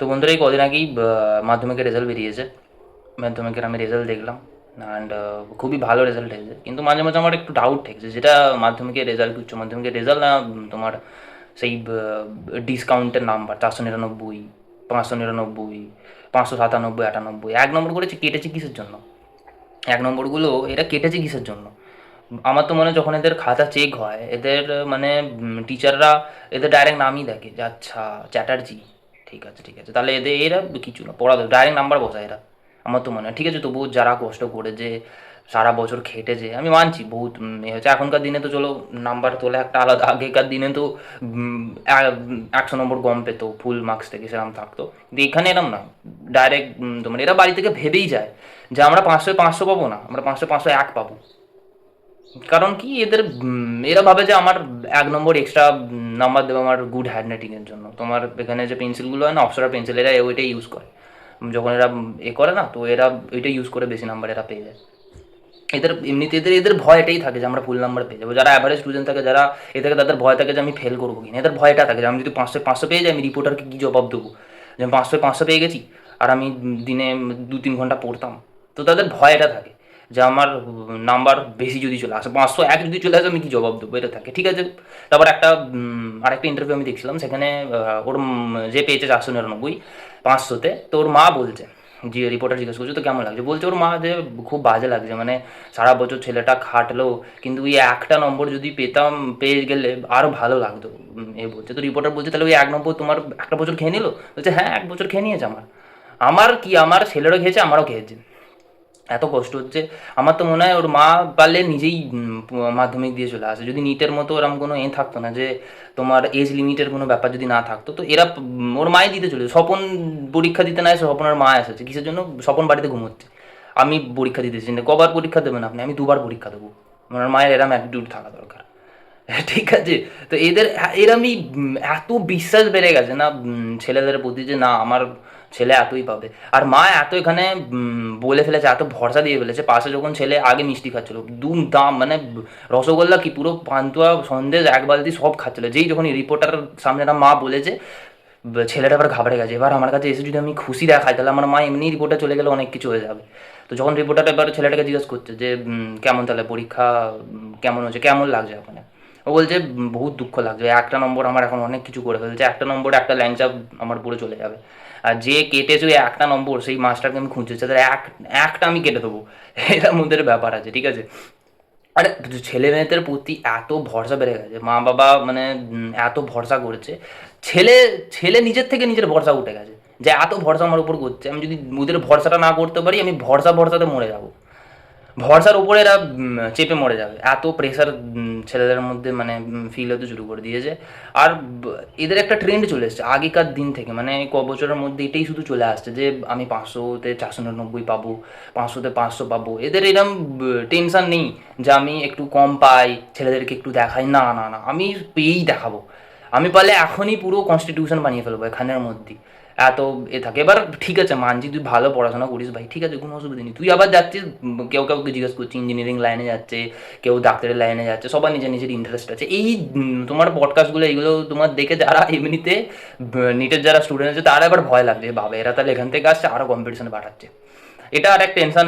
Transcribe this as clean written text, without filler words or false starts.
তো বন্ধুরা এই কদিন আগেই মাধ্যমিকের রেজাল্ট বেরিয়েছে। মাধ্যমিকের আমি রেজাল্ট দেখলাম অ্যান্ড খুবই ভালো রেজাল্ট এসেছে, কিন্তু মাঝে মাঝে আমার একটু ডাউট ঠেকছে, যেটা মাধ্যমিকের রেজাল্ট, উচ্চ মাধ্যমিকের রেজাল্ট না তোমার সেই ডিসকাউন্টের নাম্বার 499, 599, 597, 98, 1 নম্বর করেছে, কেটেছে কিসের জন্য? 1 নম্বরগুলো এরা কেটেছে কিসের জন্য? আমার তো মনে হয় যখন এদের খাতা চেক হয়, এদের মানে টিচাররা এদের ডাইরেক্ট নামই দেখে যে আচ্ছা চ্যাটার্জি, ঠিক আছে ঠিক আছে, তাহলে এদের এরা কিছু না, পড়া ডাইরেক্ট নাম্বার বসায় এরা। আমার তো মনে হয় ঠিক আছে, তবুও যারা কষ্ট করেছে, সারা বছর খেটেছে, আমি মানছি বহুত এ হচ্ছে। এখনকার দিনে তো চলো নাম্বার তোলে একটা আলাদা, আগেকার দিনে তো 100 নম্বর কম পেতো ফুল মার্কস থেকে, সেরকম থাকতো। কিন্তু এখানে এরম না, ডাইরেক্ট তোমার এরা বাড়ি থেকে ভেবেই যায় যে আমরা 500 500 পাবো না, আমরা 500 501 পাবো। কারণ কি এদের এরা ভাবে যে আমার 1 নম্বর এক্সট্রা নাম্বার দেবে আমার গুড হ্যান্ড রাইটিংয়ের জন্য। তোমার এখানে যে পেন্সিলগুলো হয় না, অপ্সরা পেন্সিল, এরা ওইটাই ইউজ করে। যখন এরা এ করে না, তো এরা ওইটা ইউজ করে বেশি নাম্বার এরা পেয়ে যায়। এদের এমনিতে এদের এদের ভয় এটাই থাকে যে আমরা ফুল নাম্বার পেয়ে যাবো। যারা অ্যাভারেজ স্টুডেন্ট থাকে, যারা এ থাকে, তাদের ভয় থাকে যে আমি ফেল করবো কিনা। এদের ভয়টা থাকে যে আমি যদি 500 500 পেয়ে যাই, আমি রিপোর্টারকে কী জবাব দেবো যে আমি 500 500 পেয়ে গেছি আর আমি দিনে 2-3 ঘন্টা পড়তাম। তো তাদের ভয় এটা থাকে যে আমার নাম্বার বেশি যদি চলে আসে, 501 যদি চলে আসে, আমি কি জবাব দেবো, এটা থাকে। ঠিক আছে, তারপর আরেকটা ইন্টারভিউ আমি দেখছিলাম, সেখানে ওর যে পেয়েছে 499 500-তে, তো ওর মা বলছে, যে রিপোর্টার জিজ্ঞেস করছে তো কেমন লাগছে, বলছে ওর মা যে খুব বাজে লাগছে, মানে সারা বছর ছেলেটা খাটলো, কিন্তু ওই একটা নম্বর যদি পেতাম, পেয়ে গেলে আরও ভালো লাগতো। এ বলছে, তো রিপোর্টার বলছে তাহলে ওই 1 নম্বর তোমার একটা বছর খেয়ে নিল? বলছে হ্যাঁ, 1 বছর খেয়ে নিয়েছে আমার। আমার কি, আমার ছেলেরও খেয়েছে, আমারও খেয়েছে, এত কষ্ট হচ্ছে। আমার তো মনে হয় ওর মা পারলে নিজেই মাধ্যমিক দিয়ে চলে আসে, যদি নিটের মতো ওরকম কোনো থাকতো না, যে তোমার এজ লিমিটের কোনো ব্যাপার যদি না থাকতো, তো এরা ওর মাই দিতে চলে। স্বপন পরীক্ষা দিতে না এসে স্বপনের মা এসেছে কিসের জন্য? স্বপন বাড়িতে ঘুমোচ্ছে, আমি পরীক্ষা দিতেছি না। কবার পরীক্ষা দেবেন আপনি? আমি 2বার পরীক্ষা দেবো। আমার মায়ের এরম অ্যাটিটিউড থাকা দরকার। ঠিক আছে, তো এদের এরমই এত বিশ্বাস বেড়ে গেছে না ছেলেদের প্রতি, যে না আমার ছেলে এতই পাবে। আর মা এত এখানে বলে ফেলেছে, এত ভরসা দিয়ে ফেলেছে, পাশে যখন ছেলে আগে মিষ্টি খাচ্ছিল দুম দাম, মানে রসগোল্লা কি পুরো পান্তুয়া সন্দেশ 1 বালতি সব খাচ্ছিল, যেই যখন রিপোর্টার সামনে একটা মা বলেছে, ছেলেটা এবার ঘাবড়ে গেছে। এবার আমার কাছে এসে যদি আমি খুশি দেখাই, তাহলে আমার মা এমনি রিপোর্টে চলে গেলে অনেক কিছু হয়ে যাবে। তো যখন রিপোর্টার এবার ছেলেটাকে জিজ্ঞেস করছে যে কেমন তাহলে পরীক্ষা, কেমন হচ্ছে, কেমন লাগছে ওখানে, ও বলছে বহুত দুঃখ লাগছে, একটা নম্বর আমার এখন অনেক কিছু করে ফেলছে, একটা নম্বরে একটা ল্যাংচা আমার পুরো চলে যাবে। আর যে কেটেছে ওই একটা নম্বর, সেই মাস্টারকে আমি খুঁজছি, তাদের একটা আমি কেটে দেবো। এটার মধ্যে ব্যাপার আছে, ঠিক আছে। আরে ছেলে মেয়েদের প্রতি এত ভরসা বেড়ে গেছে, মা বাবা মানে এত ভরসা করছে। ছেলে ছেলে নিজের থেকে নিজের ভরসা উঠে গেছে, যে এত ভরসা আমার উপর করছে, আমি যদি ওদের ভরসাটা না করতে পারি, আমি ভরসাতে মরে যাবো। ভরসার উপরে এরা চেপে মরে যাবে, এত প্রেশার ছেলেদের মধ্যে মানে ফিল হতে শুরু করে দিয়েছে। আর এদের একটা ট্রেন্ড চলে এসছে আগেকার দিন থেকে, মানে বছরের মধ্যে এটাই শুধু চলে আসছে যে আমি 500-তে 499 পাবো, 500-তে 500 পাবো। এদের এরম টেনশন নেই যে আমি একটু কম পাই, ছেলেদেরকে একটু দেখাই, না না না, আমি পেয়েই দেখাবো। আমি পারলে এখনই পুরো কনস্টিটিউশন বানিয়ে ফেলবো এখানের মধ্যেই। এত থাকে। এবার ঠিক আছে, মানছি তুই ভালো পড়াশোনা করিস ভাই, ঠিক আছে, কোনো অসুবিধা নেই। তুই আবার যাচ্ছিস, কেউ কাউকে জিজ্ঞেস করছিস ইঞ্জিনিয়ারিং লাইনে যাচ্ছে, কেউ ডাক্তারের লাইনে যাচ্ছে, সবার নিজের নিজের ইন্টারেস্ট আছে। এই তোমার পডকাস্টগুলো এইগুলো তোমার দেখে যারা এমনিতে নিটের যারা স্টুডেন্ট আছে, তারা এবার ভয় লাগছে, বাবা এরা তাহলে এখান থেকে আসছে, আরও কম্পিটিশনে পাঠাচ্ছে। এটা আর এক টেনশন